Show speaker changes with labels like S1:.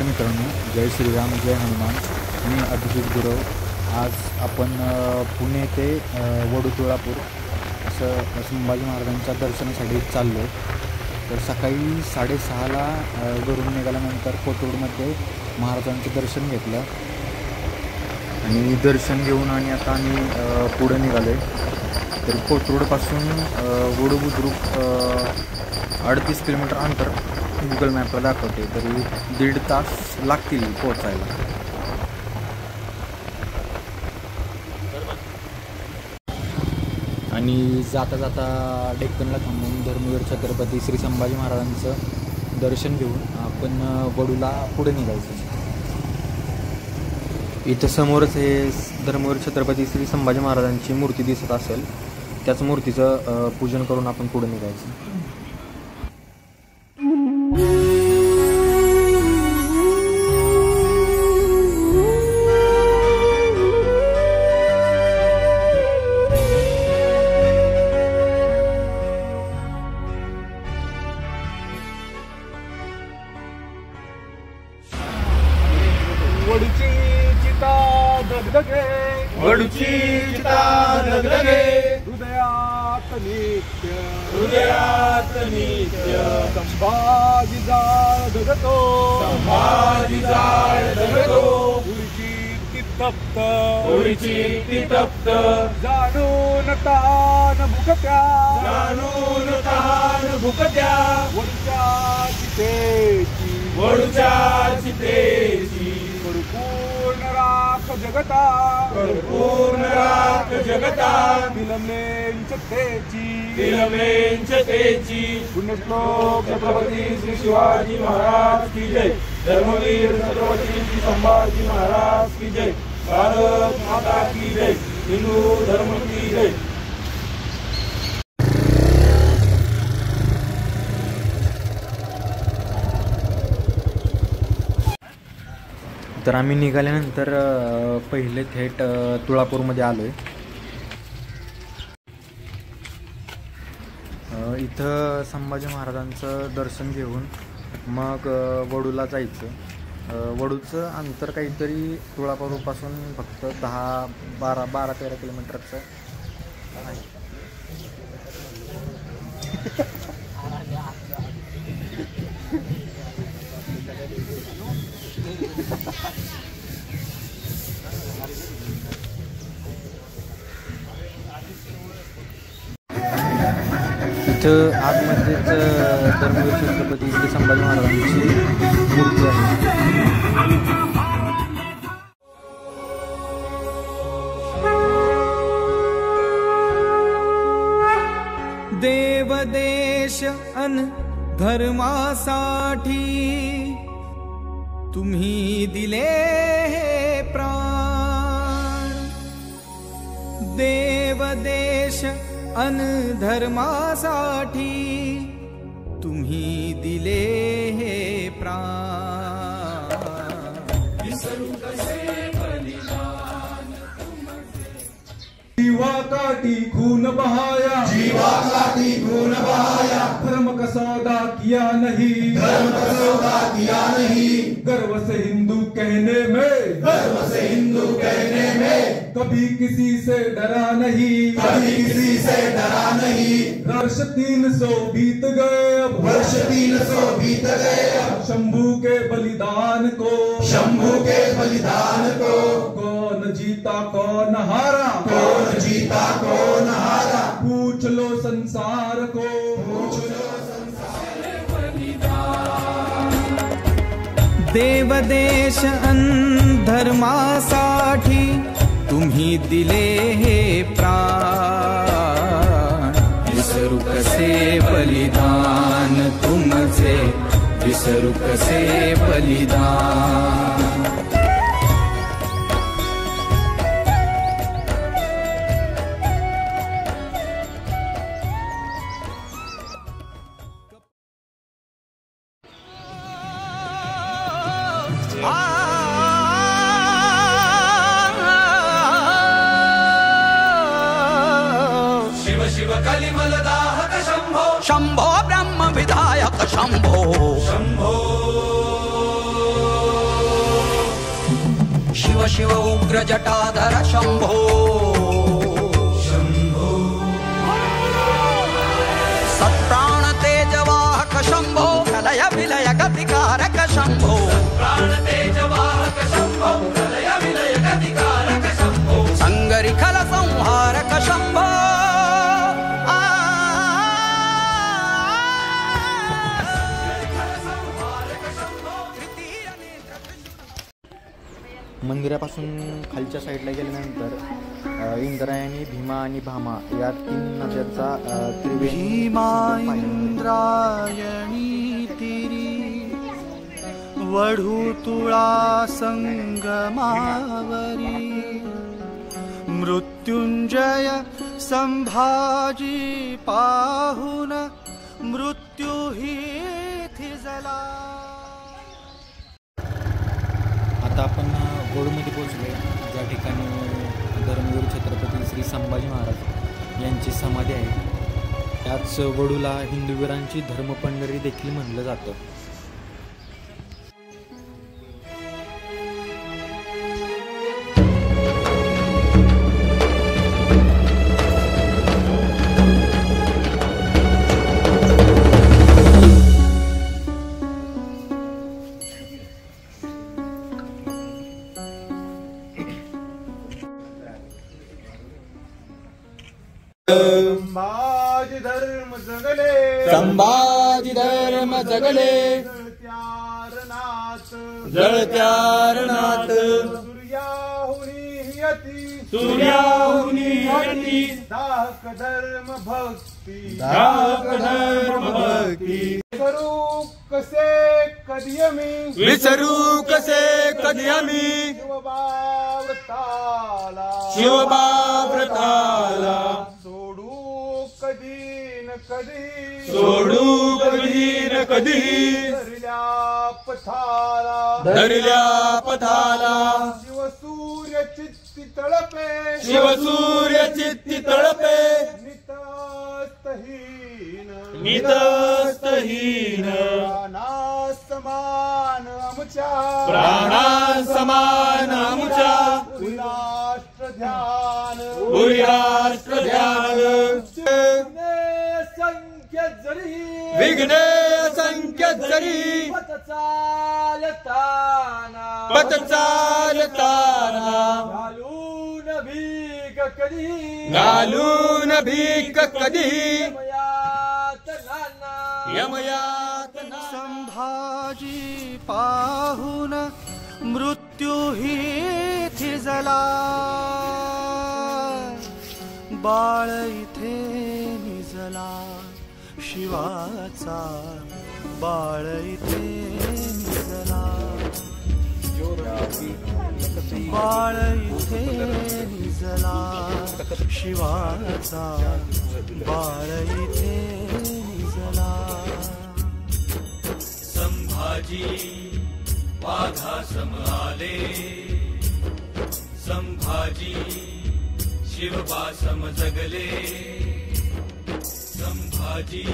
S1: नमस्कार मित्रांनो, जय श्रीराम, जय हनुमान. मी अभिजित गुरव. आज आपण पुणे ते वडू तुळापूर असं संभाजी महाराजांच्या दर्शनासाठी चाललो आहे. तर सकाळी 6:30ला घरून निघाल्यानंतर कोथरूडमध्ये महाराजांचं दर्शन घेतलं आणि दर्शन घेऊन आणि आता आम्ही पुढे निघालो आहे. तर कोथरूडपासून वडू बुद्रुक 38 किलोमीटर अंतर गुगल मॅपला दाखवते. तरी 1.5 तास लागतील पोहोचायला. आणि जाता जाता डेक्कनला थांबून धर्मवीर छत्रपती श्री संभाजी महाराजांचं दर्शन घेऊन आपण वडूला पुढे निघायचं. इथं समोरच हे धर्मवीर छत्रपती श्री संभाजी महाराजांची मूर्ती दिसत असेल. त्याच मूर्तीचं पूजन करून आपण पुढे निघायचं.
S2: वडूची चिता धगधगे,
S3: वडूची चिता धगधगे,
S2: हृदयात नित्य,
S3: हृदयात नित्य.
S2: संभाजी जाळ धगतो,
S3: संभाजी जाळ धगतो.
S2: उडीची ती तप्त,
S3: उडीची ती तप्त,
S2: जाणून तान भुकत्या,
S3: जाणून तहान भुकत्या.
S2: वडूच्या चितेची,
S3: वडूच्या चितेची,
S2: पूर्ण राख जगता,
S3: पूर्ण राख जगता.
S2: विलंबलेंच तेची,
S3: विलंबलेंच तेची.
S2: पुण्यश्लोक
S3: छत्रपती श्री शिवाजी महाराज की जय. धर्मवीर छत्रपती श्री संभाजी महाराज की जय. भारत माता की जय. हिंदू धर्म की जय.
S1: तर आम्ही निघाल्यानंतर पहिले थेट तुळापूरमध्ये आलो आहे. इथं संभाजी महाराजांचं दर्शन घेऊन मग वडूला जायचं. वडूचं अंतर काहीतरी तुळापूरपासून फक्त 12-13 किलोमीटरचं आहे. इथं आतमध्येच धर्मवीर छत्रपती श्री संभाजी महाराजांची मूर्ती आहे.
S4: देवदेश अन धर्मासाठी तुम्ही दिले हे प्राण. देवदेश अन धर्मासाठी तुम्ही दिले हे प्राण. विसरू कसे बलिदान
S2: जीवा काटी खून बहाया,
S3: जीवा काटी खून बहाया.
S2: धर्म का सौदा किया नहीं,
S3: धर्म का सौदा किया नहीं.
S2: गर्व से हिंदू कहने में,
S3: गर्व से हिंदू कहने में.
S2: कभी किसी से डरा नहीं,
S3: कभी किसी से डरा नहीं.
S2: वर्ष 300 बीत गए अब,
S3: वर्ष 300 बीत गए अब.
S2: शंभू के बलिदान को,
S3: शंभू के बलिदान को.
S2: कौन जीता कौन हारा,
S3: कौन जीता कौन हारा.
S2: पूछ लो संसार को,
S3: पूछ लो संसार.
S4: देवदेश अन धर्मासाठी तुम्ही दिले हे प्राण. विसरू कसे बलिदान तुमचे, विसरू कसे बलिदान.
S3: शिव कलिमल दाहक शंभो.
S4: शंभो ब्रह्म विधायक शंभो.
S3: शंभो
S5: शिव उग्र जटाधर शंभो सत्प्राण तेजवाहक शंभो कलय विलय गतिकारक शंभो संगरी खल संहारक शंभो
S1: मंदिरापासून खालच्या साईडला गेल्यानंतर इंद्रायणी, भीमा आणि भामा या 3 नद्यांचा
S6: भीमा इंद्रायणी तिरी वढूतुळा संगमावरी मृत्युंजय संभाजी पाहुन मृत्यू ही थिजला.
S1: आता आपण वडूमध्ये पोहोचलो, ज्या ठिकाणी धर्मवीर छत्रपती श्री संभाजी महाराज यांची समाधी आहे. त्याच वडूला हिंदूवीरांची धर्मपंढरी देखील म्हणलं जातं.
S6: संभाजी धर्म जगले,
S3: संभाजी धर्म जगले, जळत्यारणात सूर्याहुनी यती
S6: दाहक धर्म भक्ती विसरू कसे कधी आम्ही
S3: शिवबाव्रताला
S6: सोडू कधी न कधी
S3: धरल्या पथाला
S6: शिवसूर्य चित्ती तळपे
S3: नितस्तहीन
S6: प्राणा समान आमच्या
S3: उराष्ट्र ध्यान विघ्ने संख्य जरी पत चालताना घालून भीक कधी यमयातना.
S6: संभाजी पाहुन मृत्यू ही थिजला बाळ इथे निजला शिवाचा बाळ इथे निजला बाळ इथे निजला शिवाचा बाळ इथे निजला.
S7: संभाजी वाघासम आले, संभाजी शिवबासम जगले, संभाजी